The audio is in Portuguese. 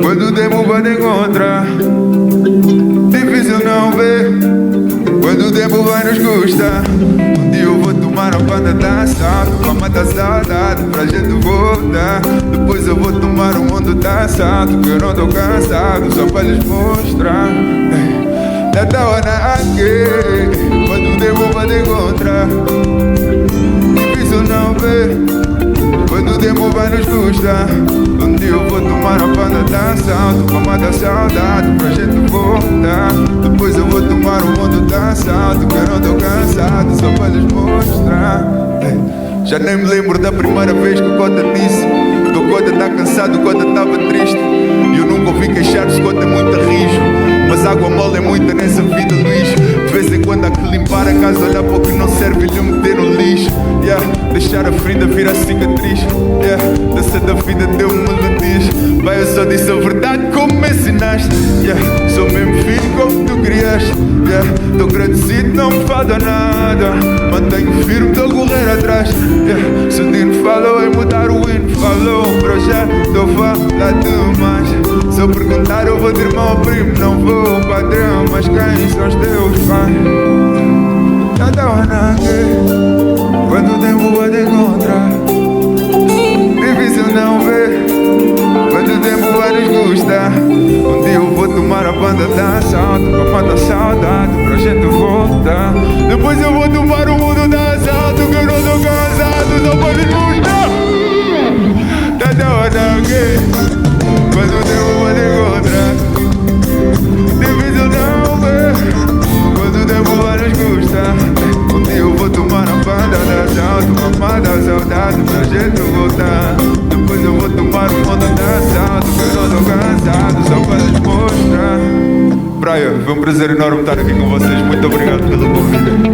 quando o tempo vai te encontrar. Difícil não ver quando o tempo vai nos custar. Um dia eu vou tomar uma banda de assalto pra matar saudade, pra gente voltar. Depois eu vou tomar um mundo de assalto, que eu não tô cansado, só pra lhes mostrar. That I wanna aqui, quando o tempo vai te encontrar. Difícil não ver quando o tempo vai nos custar. Um dia eu vou tomar uma banda de assalto pra matar saudade, pra gente voltar. Depois eu vou tomar um mundo de assalto, que eu não tô cansado, só pra lhes mostrar. Já nem me lembro da primeira vez que o Cota disse que o Cota tá cansado, o Cota tava triste. E eu nunca ouvi queixar-se, o Cota é muito rijo. Mas água mole é muita nessa vida, Luís. De vez em quando há que limpar a casa, olhar para o que não serve e lhe meter no lixo. Deixar a ferida virar cicatriz. Dança da vida deu-me melodias. Vai, eu só disse a verdade como me ensinaste. Sou mesmo filho como tu criaste. Tô agradecido, não me falta nada. Mantenho firme, tô a correr atrás. Se o Dino falou em mudar, o hino falou. Para já tô a falar demais. Se eu perguntar eu vou de irmão ao primo, não vou ao padrão. Mas quem são os teus pais? Nada ou nada, quando o tempo vai te encontrar. Difícil não ver quando o tempo vai nos custar. Um dia eu vou tomar a banda de assalto pra matar saudade, pra gente voltar. Depois eu vou tomar o mundo de assalto, que eu não tô cansado, só pra lhes mostrar. Nada ou nada, quando o tempo vai te encontrar. Difícil não ver quando o tempo vai nos custar. Um dia eu vou tomar a banda de assalto pra matar saudade, pra gente voltar. Depois eu vou tomar um mundo de assalto, que eu não tô cansado, só para lhes mostrar. Praia, foi um prazer enorme estar aqui com vocês. Muito obrigado pelo convite.